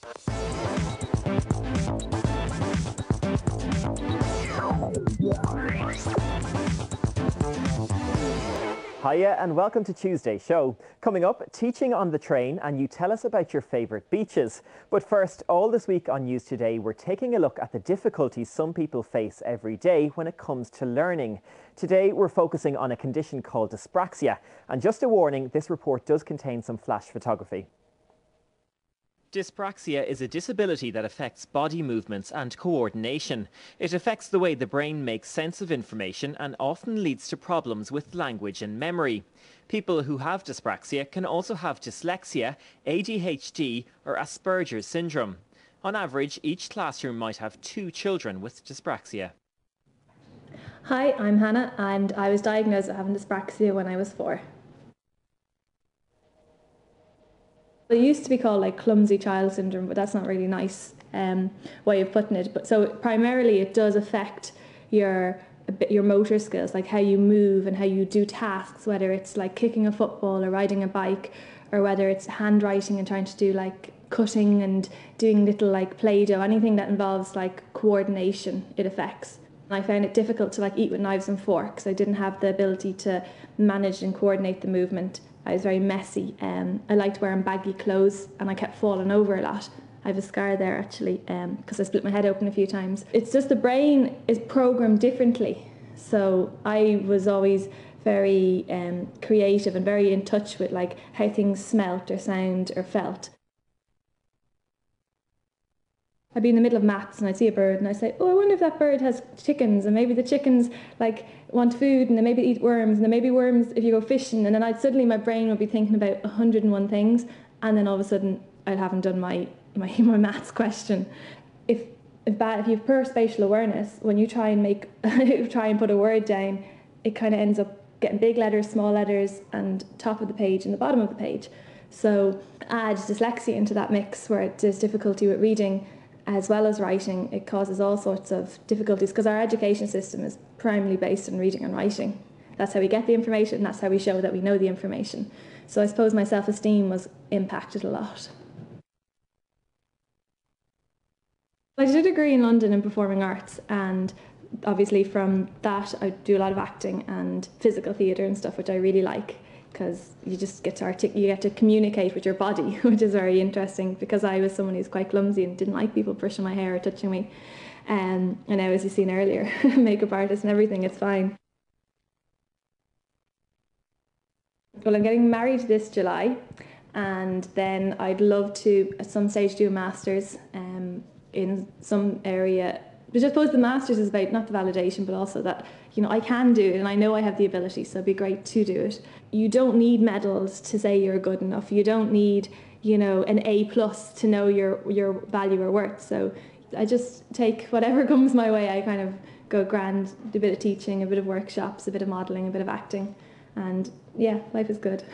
Hiya and welcome to Tuesday's show. Coming up, teaching on the train, and you tell us about your favourite beaches. But first, all this week on News Today, we're taking a look at the difficulties some people face every day when it comes to learning. Today, we're focusing on a condition called dyspraxia. And just a warning, this report does contain some flash photography. Dyspraxia is a disability that affects body movements and coordination. It affects the way the brain makes sense of information and often leads to problems with language and memory. People who have dyspraxia can also have dyslexia, ADHD or Asperger's syndrome. On average, each classroom might have 2 children with dyspraxia. Hi, I'm Hannah and I was diagnosed with having dyspraxia when I was 4. It used to be called like clumsy child syndrome, but that's not really nice way of putting it. But so primarily it does affect your motor skills, like how you move and how you do tasks, whether it's like kicking a football or riding a bike, or whether it's handwriting and trying to do like cutting and doing little like Play-Doh, anything that involves like coordination it affects. I found it difficult to like eat with knives and forks. I didn't have the ability to manage and coordinate the movement. I was very messy. I liked wearing baggy clothes and I kept falling over a lot. I have a scar there actually because I split my head open a few times. It's just the brain is programmed differently. So I was always very creative and very in touch with like how things smelt or sound or felt. I'd be in the middle of maths and I'd see a bird and I'd say, oh, I wonder if that bird has chickens, and maybe the chickens like want food and they maybe eat worms, and then maybe worms if you go fishing, and then suddenly my brain would be thinking about 101 things, and then all of a sudden I haven't done my maths question. If you have poor spatial awareness, when you try and put a word down, it kind of ends up getting big letters, small letters, and top of the page and the bottom of the page. So add dyslexia into that mix where there's difficulty with reading as well as writing, it causes all sorts of difficulties because our education system is primarily based on reading and writing. That's how we get the information, that's how we show that we know the information. So I suppose my self-esteem was impacted a lot. I did a degree in London in performing arts, and obviously from that I do a lot of acting and physical theatre and stuff, which I really like, because you just get to communicate with your body, which is very interesting, because I was someone who's quite clumsy and didn't like people brushing my hair or touching me. And now, as you've seen earlier, makeup artist and everything, it's fine. Well, I'm getting married this July, and then I'd love to, at some stage, do a master's in some area. But I suppose the master's is about not the validation, but also that, you know, I can do it and I know I have the ability, so it'd be great to do it. You don't need medals to say you're good enough. You don't need, you know, an A+ to know your value or worth. So I just take whatever comes my way. I kind of go grand, do a bit of teaching, a bit of workshops, a bit of modelling, a bit of acting. And yeah, life is good.